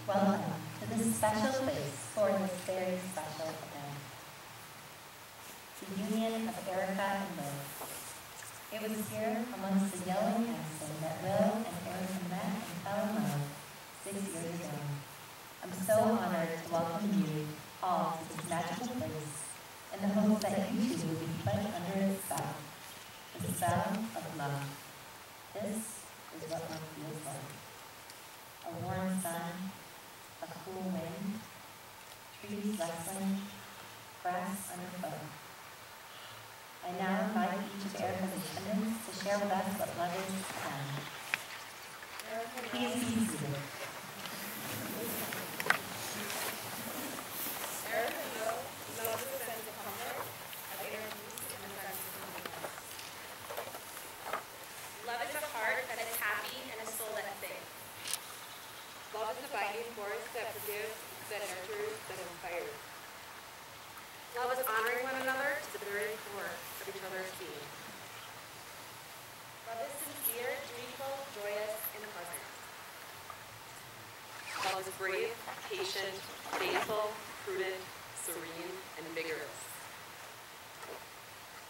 Welcome to this special place for this very special event. The union of Erica and Will. It was here amongst the yellow ensign that Will and Erica met and fell in love 6 years ago. I'm so honored to welcome you all to this magical place in the hopes that you too will be put under its spell, the spell of love. This is what love feels like. A warm sun, a cool wind, trees rustling, grass underfoot. I now invite each of Erica's attendants to share with us what love is to them. Please be seated. Erica knows the sense of comfort, of inner peace, and a sense of convenience. Love is a heart that is happy and a soul that sings. Love is a binding force that forgives, that nurtures, that inspires. Love is honoring one another to the very core of each other's being. Love is sincere, joyful, joyous, and pleasant. Love is brave, patient, faithful, prudent, serene, and vigorous.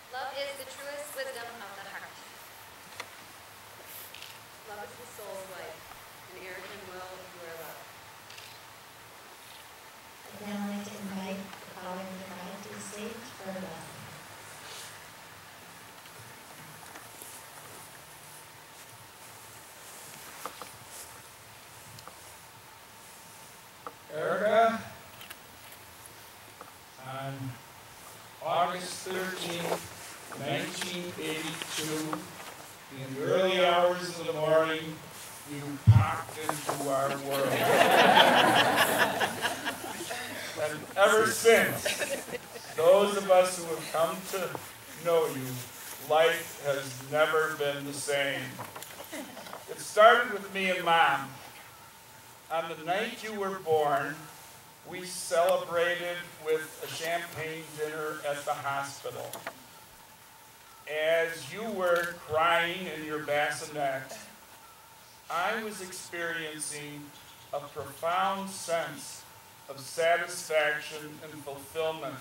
Love is the truest wisdom of the heart. Love is the soul's life, and Erica and Will, you are love. I'd now like to invite the father and the bride to the stage for a blessing. Erica, on August 13th, 1982, in the early hours of the morning, you popped into our world. And ever since, those of us who have come to know you, life has never been the same. It started with me and Mom. On the night you were born, we celebrated with a champagne dinner at the hospital. As you were crying in your bassinet, I was experiencing a profound sense of satisfaction and fulfillment.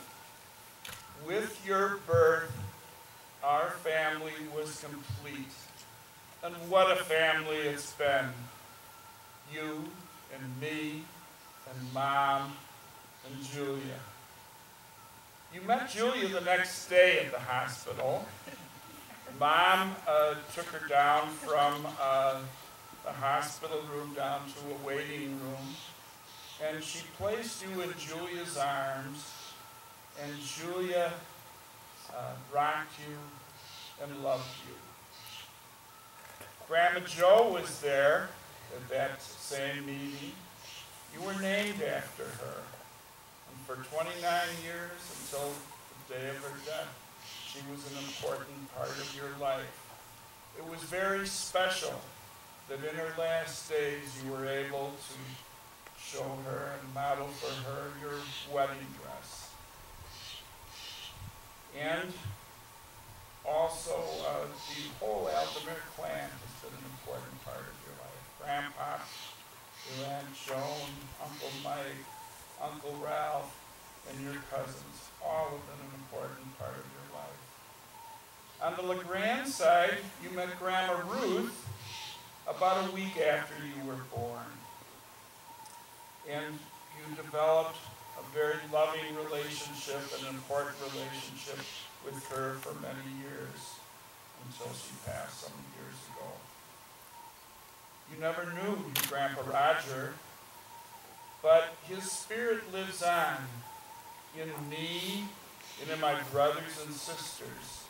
With your birth, our family was complete. And what a family it's been. You and me and Mom and Julia. You met Julia the next day at the hospital. Mom took her down from the hospital room down to a waiting room, and she placed you in Julia's arms, and Julia rocked you and loved you. Grandma Jo was there at that same meeting. You were named after her. And for 29 years, until the day of her death, she was an important part of your life. It was very special that in her last days you were able to show her and model for her your wedding dress. And also, the whole Altamir clan has been an important part of your life. Grandpa, your Aunt Joan, Uncle Mike, Uncle Ralph, and your cousins, all have been an important part of your life. On the LeGrand side, you met Grandma Ruth about a week after you were born. And you developed a very loving relationship, an important relationship with her for many years, until she passed some years ago. You never knew your Grandpa Roger, but his spirit lives on in me and in my brothers and sisters,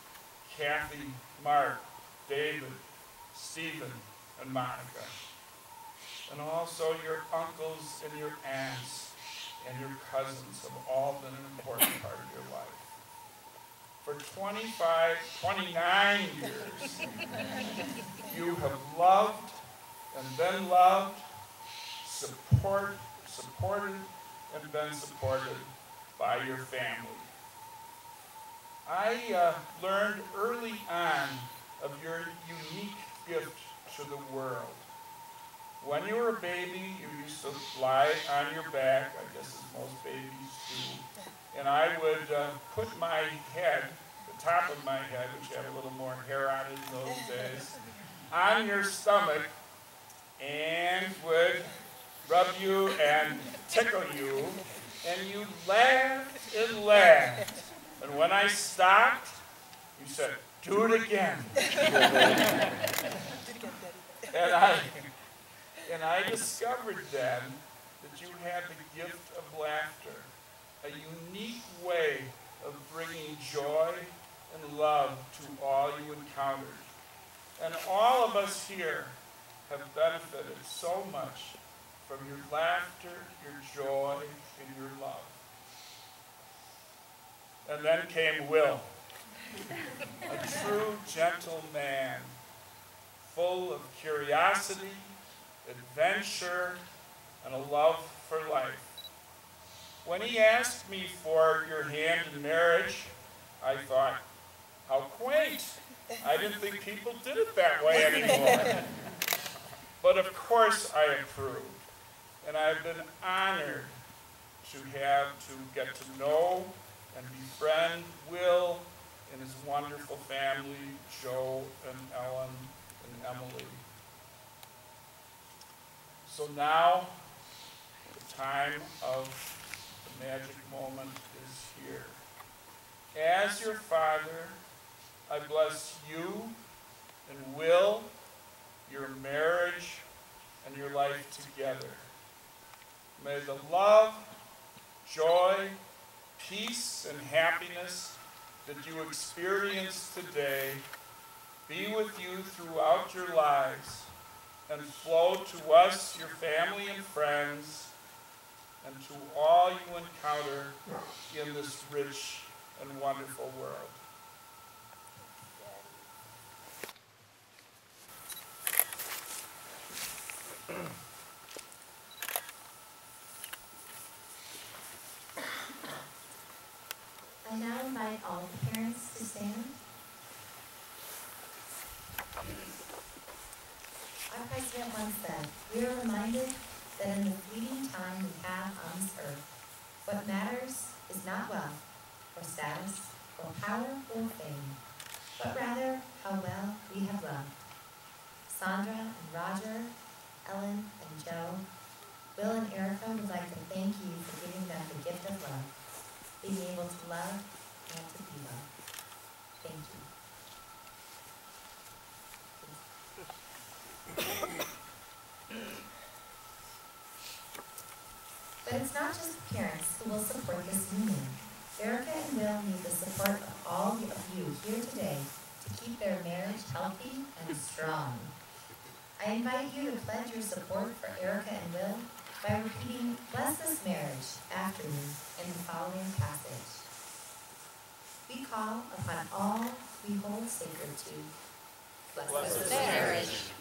Kathy, Mark, David, Stephen, and Monica. And also your uncles and your aunts and your cousins have all been an important part of your life. For 29 years, you have loved and been loved, supported, and been supported by your family. I learned early on of your unique gift to the world. When you were a baby, you used to lie on your back, I guess as most babies do, and I would put my head, the top of my head, which had a little more hair on it in those days, on your stomach and would rub you and tickle you, and you laughed and laughed. And when I stopped, you said, "Do it again." And I discovered then that you had the gift of laughter, a unique way of bringing joy and love to all you encountered. And all of us here have benefited so much from your laughter, your joy, and your love. And then came Will, a true gentle man, full of curiosity, adventure, and a love for life. When he asked me for your hand in marriage, I thought, how quaint. I didn't think people did it that way anymore. But of course I approved, and I've been honored to get to know and befriend Will and his wonderful family, Joe and Ellen and Emily. So now, the time of the magic moment is here. As your father, I bless you and Will, your marriage, and your life together. May the love, joy, peace, and happiness that you experience today be with you throughout your lives and flow to us, your family and friends, and to all you encounter in this rich and wonderful world. I now invite all the parents to stand. Our president once said, "We are reminded that in the fleeting time we have on this earth, what matters is not wealth, or status, or power, or fame, but rather how well we have loved." Sandra and Roger, Ellen and Joe, Will and Erica would like to thank you for giving them the gift of love, being able to love and to be loved. Thank you. But it's not just parents who will support this union. Erica and Will need the support of all of you here today to keep their marriage healthy and strong. I invite you to pledge your support for Erica and Will by repeating, "Bless this marriage," after me in the following passage. We call upon all we hold sacred to. Bless this marriage.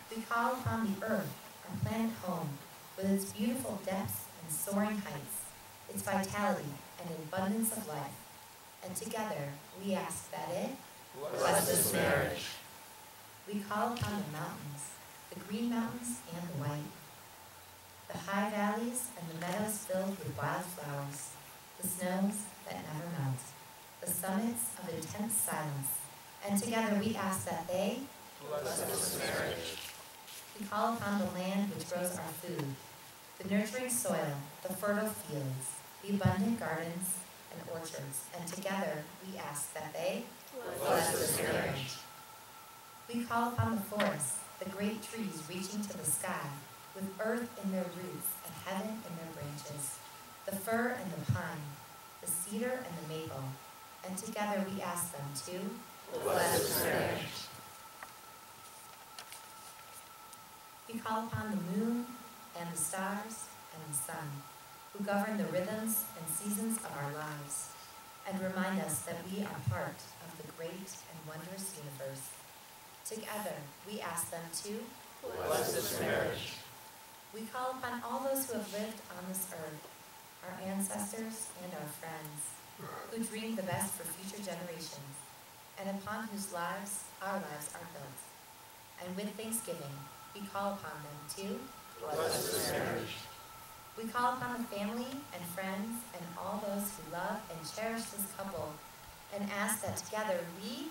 We call upon the earth, our planet home, with its beautiful depths and soaring heights, its vitality and abundance of life. And together we ask that it bless this marriage. We call upon the mountains, the green mountains and the white, the high valleys and the meadows filled with wild flowers, the snows that never melt, the summits of intense silence. And together we ask that they bless this marriage. We call upon the land which grows our food, the nurturing soil, the fertile fields, the abundant gardens and orchards, and together we ask that they bless this marriage. We call upon the forests, the great trees reaching to the sky, with earth in their roots and heaven in their branches, the fir and the pine, the cedar and the maple, and together we ask them to bless the marriage. We call upon the moon and the stars and the sun, who govern the rhythms and seasons of our lives, and remind us that we are part of the great and wondrous universe. Together, we ask them to bless this marriage. We call upon all those who have lived on this earth, our ancestors and our friends, who dreamed the best for future generations, and upon whose lives our lives are built. And with thanksgiving, we call upon them to bless this marriage. We call upon the family and friends and all those who love and cherish this couple, and ask that together we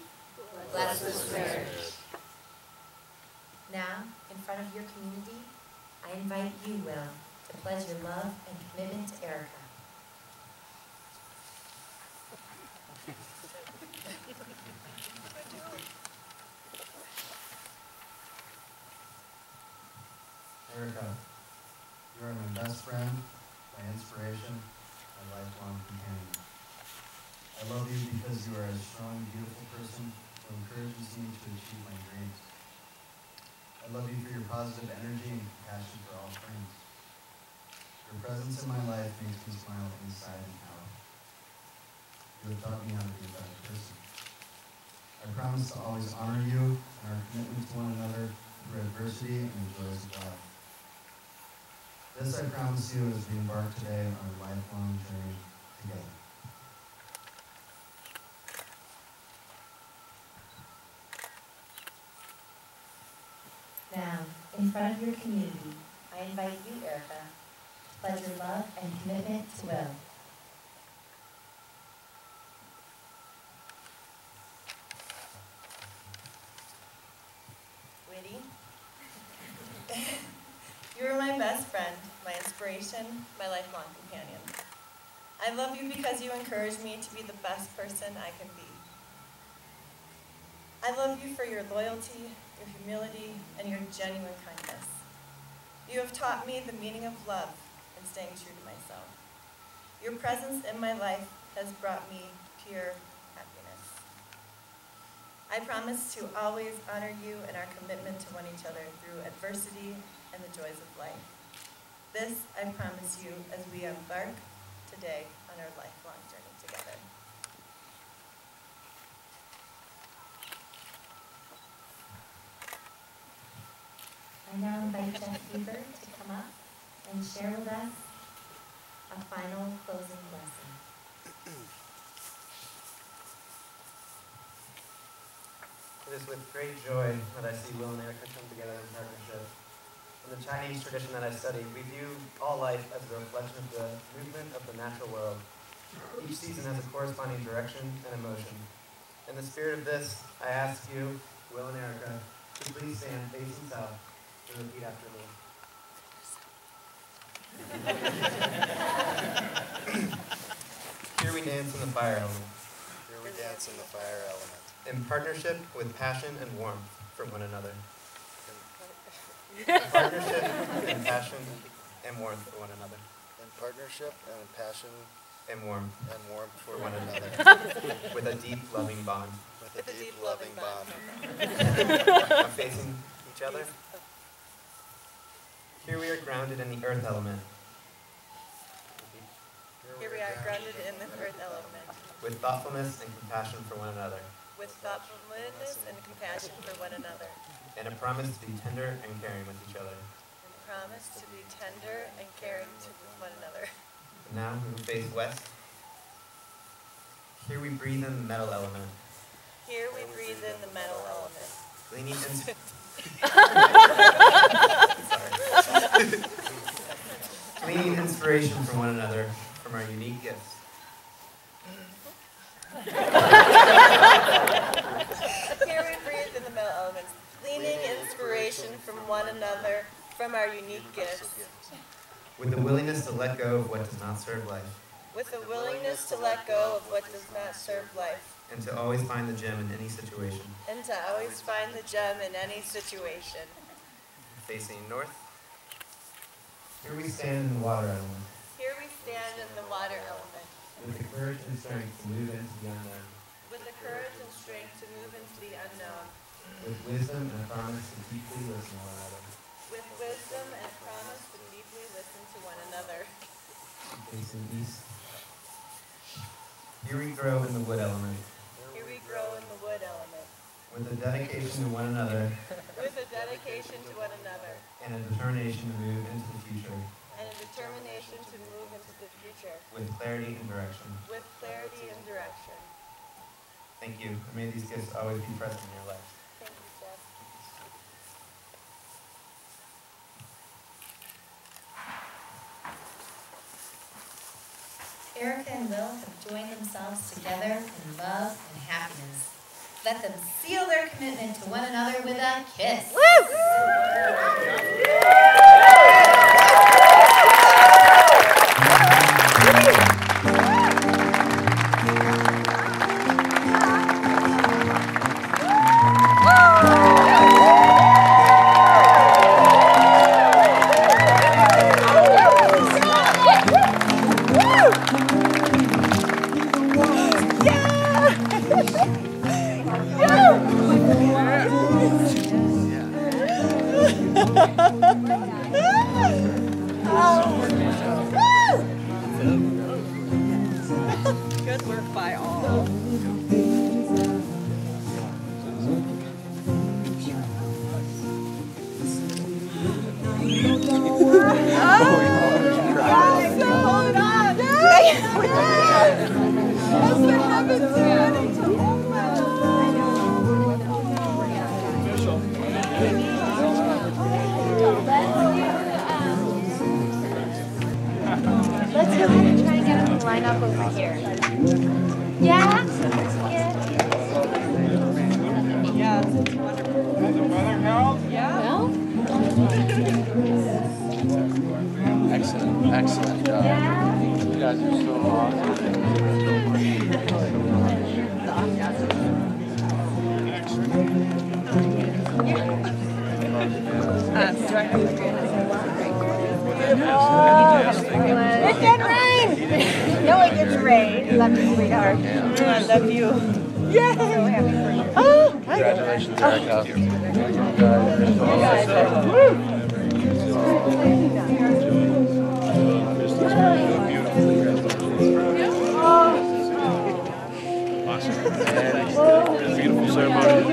bless this marriage. Now, in front of your community, I invite you, Will, to pledge your love and commitment to Erica. Erica, you are my best friend, my inspiration, my lifelong companion. I love you because you are a strong, beautiful person who encourages me to achieve my dreams. I love you for your positive energy and compassion for all things. Your presence in my life makes me smile inside and out. You have taught me how to be a better person. I promise to always honor you and our commitment to one another through adversity and the joys of life. This I promise you as we embark today on our lifelong journey together. Now, in front of your community, I invite you, Erica, to pledge your love and commitment to Will. Witty. You are my best friend, my inspiration, my lifelong companion. I love you because you encourage me to be the best person I can be. I love you for your loyalty, your humility, and your genuine kindness. You have taught me the meaning of love and staying true to myself. Your presence in my life has brought me pure happiness. I promise to always honor you and our commitment to one another through adversity and the joys of life. This I promise you as we embark today on our lifelong journey together. I now invite Jeff Huber to come up and share with us a final closing blessing. It is with great joy that I see Will and Erica come together in partnership. In the Chinese tradition that I study, we view all life as a reflection of the movement of the natural world. Each season has a corresponding direction and emotion. In the spirit of this, I ask you, Will and Erica, to please stand facing south and repeat after me. Here we dance in the fire element. Here we dance in the fire element. In partnership with passion and warmth for one another. Partnership and passion and warmth for one another. In partnership and passion And warmth and warmth for one another. with a deep loving bond. With a deep loving bond. Now facing each other. Here we are grounded in the earth element. Here we are grounded in the earth element, With thoughtfulness and compassion for one another. with thoughtfulness and compassion for one another, And a promise to be tender and caring with each other. and promise to be tender and caring to one another. And now we will face west. Here we breathe in the metal element. Here we breathe in the metal element, Leaning in. Gleaning inspiration from one another, from our unique gifts. Here we breathe in the metal elements, gleaning inspiration from one another, from our unique gifts, With the willingness to let go of what does not serve life. with a willingness to let go of what does not serve life, And to always find the gem in any situation. and to always find the gem in any situation. Facing north. Here we stand in the water element. Here we stand in the water element. With the courage and strength to move into the unknown. With the courage and strength to move into the unknown. With wisdom and a promise to deeply listen to one another. With wisdom and a promise to deeply listen to one another. Facing east. Here we grow in the wood element. Here we grow in the wood element. With a dedication to one another. With a dedication to one another. And a determination to move into the future. And a determination to move into the future. With clarity and direction. With clarity and direction. Thank you. And may these gifts always be present in your life. Thank you, Jeff. Erica and Will have joined themselves together in love and happiness. Let them seal their commitment to one another with a kiss. Good work by all. Hold on. That's what happened to Let's go ahead and try and get them to line up over here. Yeah? Yeah, it's wonderful. Has the weather held? Yeah. Excellent job. You guys are so awesome. It didn't rain! No, it didn't rain. Love you, sweetheart. I love you. Yay! So happy for you. Oh, Congratulations, Erica. Beautiful ceremony. Do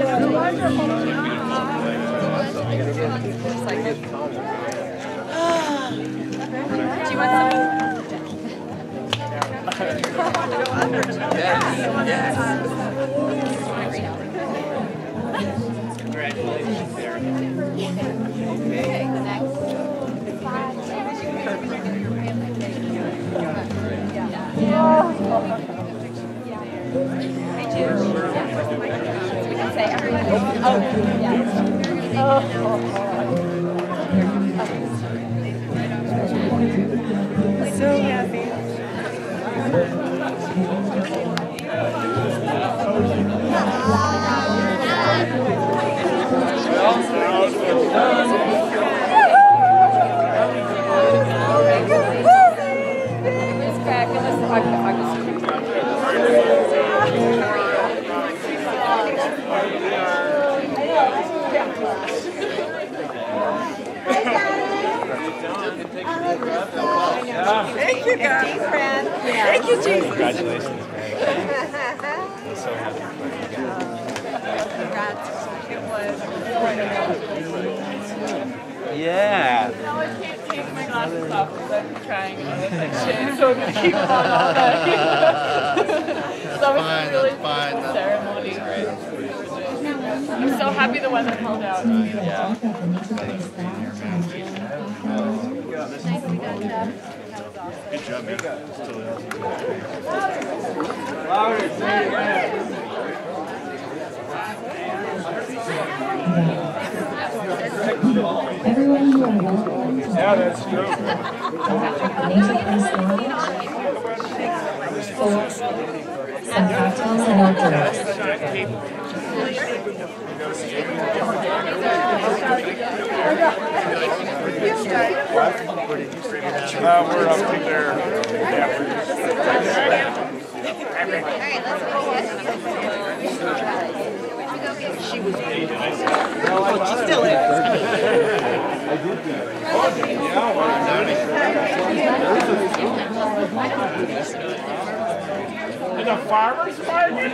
you want some? Congratulations, Erica. okay, the next. We can say everyone. Oh, yeah. So happy. Thank you, God. Thank you, Jesus. Congratulations, I'm so happy for you. It was. Yeah. Now I can't take my glasses off because I'm trying to get that shade, so I'm going to keep them on all night. That was a really beautiful ceremony. I'm so happy the weather held out. It's beautiful. Yeah. Nicely done, Jeff. That was awesome. Good job, man. Everyone you are welcome. Yeah, that's true. Nature Place Lodge. sports, and cocktails and hors d'oeuvres. We're up to there. She was paid. She still is. In a farmer's market?